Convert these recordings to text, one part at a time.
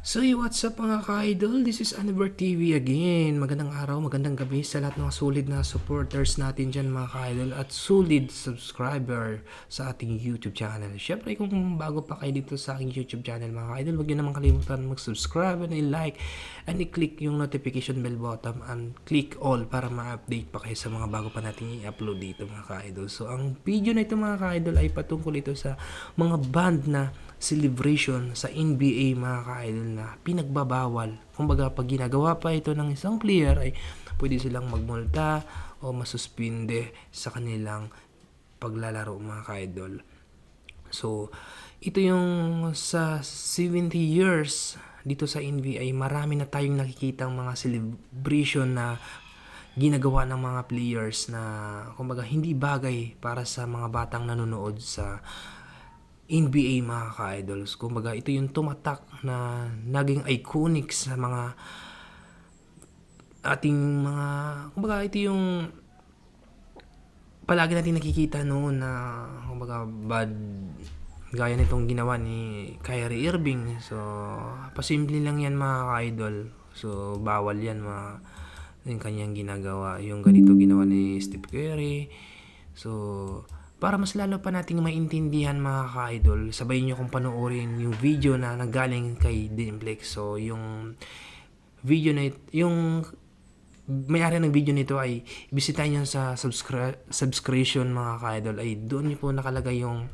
So what's up mga ka-idol? This is Aniver TV again. Magandang araw, magandang gabi sa lahat ng mga solid na supporters natin dyan mga ka-idol at solid subscriber sa ating YouTube channel. Syempre kung bago pa kayo dito sa aking YouTube channel mga ka-idol, huwag nyo naman kalimutan mag-subscribe and i-like and i-click yung notification bell button and click all para ma-update pa kayo sa mga bago pa nating i-upload dito mga ka-idol. So ang video na ito mga ka-idol ay patungkol ito sa mga band na celebration sa NBA mga ka-idol na pinagbabawal. Kumbaga pag ginagawa pa ito ng isang player ay pwede silang magmulta o masuspinde sa kanilang paglalaro mga ka-idol. So ito yung sa 70 years dito sa NBA, marami na tayong nakikitang mga celebration na ginagawa ng mga players na kumbaga hindi bagay para sa mga batang nanonood sa NBA mga ka-idols. Kumbaga ito yung tumatak na naging iconic sa mga ating mga, kumbaga ito yung palagi natin nakikita noon na kumbaga bad, gaya nitong ginawa ni Kyrie Irving. So pasimple lang yan mga ka-idol. So bawal yan yung kanyang ginagawa. Yung ganito ginawa ni Steph Curry. So para mas lalo pa nating maintindihan mga ka-idol, sabayin nyo kung panoorin yung video na nanggaling kay Dimplex. So yung video na yung may-ari ng video nito ay bisitahin nyo sa subscription mga ka-idol, ay doon nyo po nakalagay yung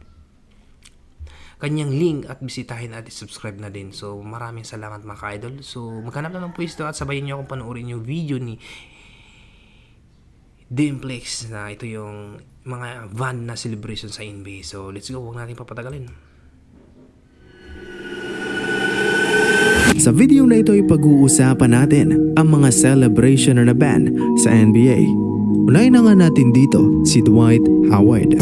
kanyang link at bisitahin at subscribe na din. So maraming salamat mga ka-idol. So maghanap lang ng pwesto at sabayin nyo kung panoorin yung video ni Dimplex na ito yung mga van na celebration sa NBA. So let's go, huwag natin papatagalin. Sa video na ito ay pag-uusapan natin ang mga celebration na band sa NBA. Unahin na nga natin dito si Dwight Howard.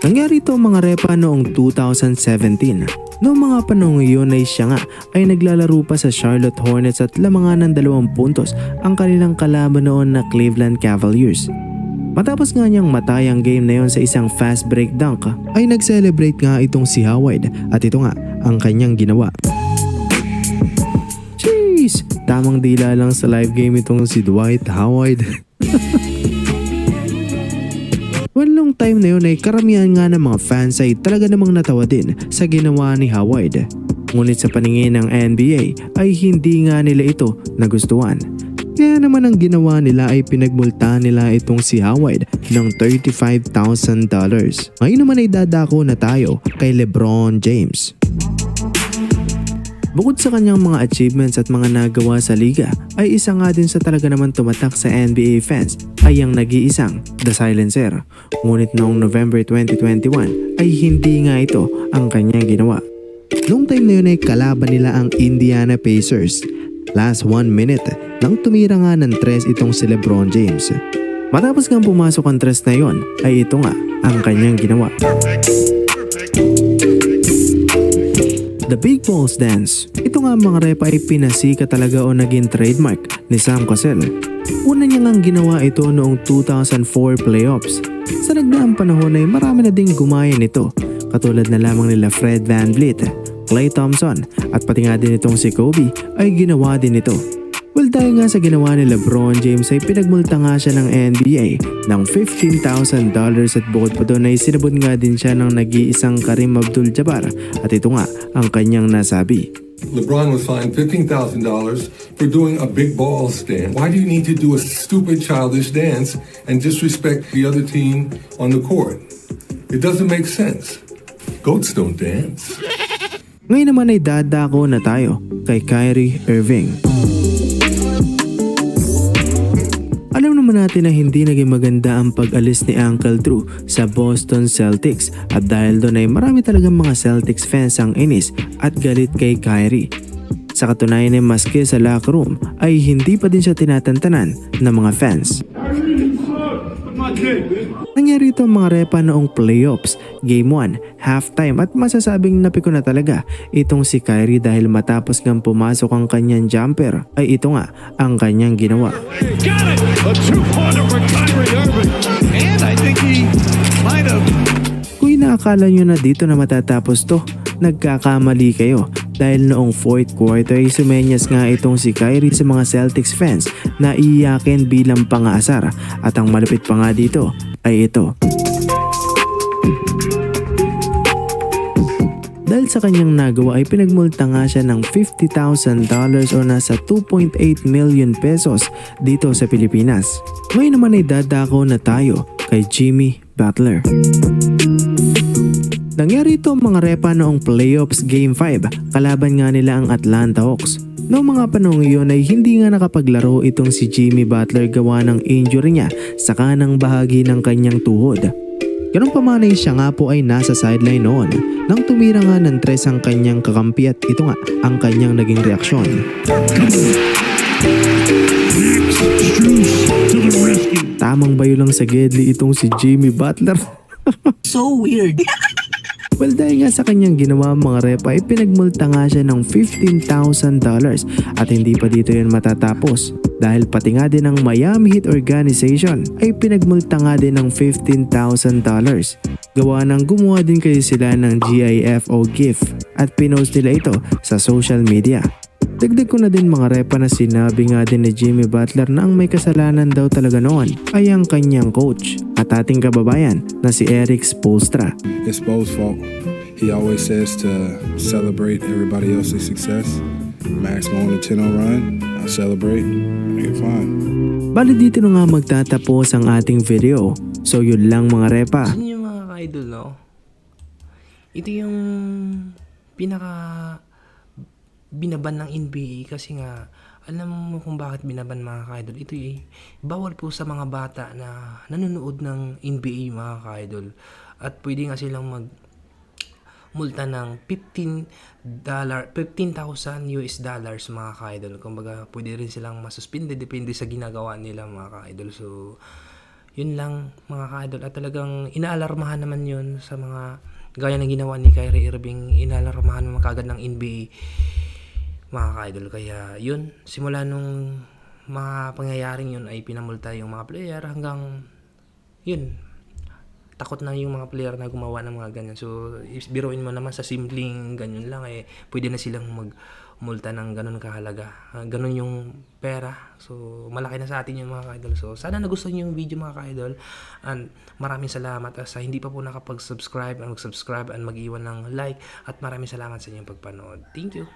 Nangyari ito mga repa noong 2017. Noong mga panahon yun ay siya nga ay naglalaro pa sa Charlotte Hornets at lamangan ng 2 puntos ang kanilang kalaban noon na Cleveland Cavaliers. Matapos nga niyang matay ang game na yon sa isang fast break dunk, ay nag-celebrate nga itong si Howard at ito nga ang kanyang ginawa. Jeez! Tamang dila lang sa live game itong si Dwight Howard. Well, nung time na yun ay karamihan nga ng mga fans ay talaga namang natawa din sa ginawa ni Howard. Ngunit sa paningin ng NBA ay hindi nga nila ito nagustuhan. Kaya naman ang ginawa nila ay pinagmulta nila itong si Howard ng $35,000. Ngayon naman ay dadako na tayo kay LeBron James. Bukod sa kanyang mga achievements at mga nagawa sa liga, ay isa nga din sa talaga naman tumatak sa NBA fans ay ang nag-iisang The Silencer. Ngunit noong November 2021 ay hindi nga ito ang kanyang ginawa. Noong time na yun ay kalaban nila ang Indiana Pacers. Last 1 minute nang tumira nga ng 3 itong si LeBron James. Matapos nga pumasok ang 3 na yon ay ito nga ang kanyang ginawa. The Big Balls Dance. Ito nga mga repa ay pinasika talaga o naging trademark ni Sam Cassell. Una niya ngang ginawa ito noong 2004 playoffs. Sa nagdaang panahon ay marami na ding gumaya nito, katulad na lamang nila Fred VanVleet, Klay Thompson at pati nga din itong si Kobe ay ginawa din ito. Well, dahil nga sa ginawa ni LeBron James ay pinagmulta nga siya ng NBA ng $15,000 at bukod pa doon ay sinabot nga din siya ng nag-iisang Kareem Abdul-Jabbar at ito nga ang kanyang nasabi. LeBron was fined $15,000 for doing a big ball stand. Why do you need to do a stupid childish dance and disrespect the other team on the court? It doesn't make sense. Goats don't dance. Ngayon naman ay dadako na tayo kay Kyrie Irving. Alam naman natin na hindi naging maganda ang pag-alis ni Uncle Drew sa Boston Celtics at dahil doon ay marami talagang mga Celtics fans ang inis at galit kay Kyrie. Sa katunayan ay maski sa locker room ay hindi pa din siya tinatantanan ng mga fans. Nangyari ito mga repa noong playoffs, Game 1, halftime at masasabing napiko na talaga itong si Kyrie dahil matapos ngang pumasok ang kanyang jumper ay ito nga ang kanyang ginawa. Kung inaakala nyo na dito na matatapos to, Nagkakamali kayo dahil noong fourth quarter ay sumenyas nga itong si Kyrie sa mga Celtics fans na iyakin bilang pang-aasar at ang malapit pa nga dito ay ito. Dahil sa kanyang nagawa ay pinagmulta nga siya ng $50,000 o nasa 2.8 million pesos dito sa Pilipinas. Ngayon naman ay dadako na tayo kay Jimmy Butler. Nangyari ito mga repa noong playoffs Game 5, kalaban nga nila ang Atlanta Hawks. Noong mga panahon iyon ay hindi nga nakapaglaro itong si Jimmy Butler gawa ng injury niya sa kanang bahagi ng kanyang tuhod. Ganun pa man ay siya nga po ay nasa sideline noon nang tumira nga ng 3 ang kanyang kakampi at ito nga ang kanyang naging reaksyon. Tamang bayo lang sa gedli itong si Jimmy Butler. So weird. Well, dahil nga sa kanyang ginawa mga repa ay pinagmulta nga siya ng $15,000 at hindi pa dito yan matatapos. Dahil pati nga din ng Miami Heat Organization ay pinagmulta nga din ng $15,000. Gawa ng gumawa din kasi sila ng GIF o GIF at pinost nila ito sa social media. Dagdag ko na din mga repa na sinabi nga din ni Jimmy Butler na ang may kasalanan daw talaga noon ay ang kanyang coach at ating kababayan na si Eric Spoelstra. It's Bo's fault. He always says to celebrate everybody else's success. Max going to 10-0 run, I celebrate, make it fine. Bali dito na nga magtatapos ang ating video. So yun lang mga repa. Ano yung mga ka-idol, no? Ito yung pinaka binaban ng NBA kasi nga alam mo kung bakit binaban mga ka-idol. Ito ay bawal po sa mga bata na nanonood ng NBA mga ka-idol. At pwede nga silang multa ng $15,000 US dollars mga ka-idol. Kumbaga pwede rin silang masuspinde depende sa ginagawa nila mga ka-idol. So yun lang mga ka-idol at talagang inaalarmahan naman yun sa mga gaya ng ginawa ni Kyrie Irving. Inaalarmahan naman kagad ng NBA mga ka-idol. Kaya yun, simula nung mga pangyayaring yun ay pinamulta yung mga player hanggang yun, takot na yung mga player na gumawa ng mga ganyan. So biruin mo naman sa simpleng ganyan lang eh pwede na silang magmulta ng ganun kahalaga. Ganun yung pera. So malaki na sa atin yung mga ka-idol. So sana nagustuhan niyo yung video mga ka-idol. And maraming salamat sa hindi pa po nakapag-subscribe and mag-subscribe and mag-iwan ng like at maraming salamat sa inyong pagpanood. Thank you.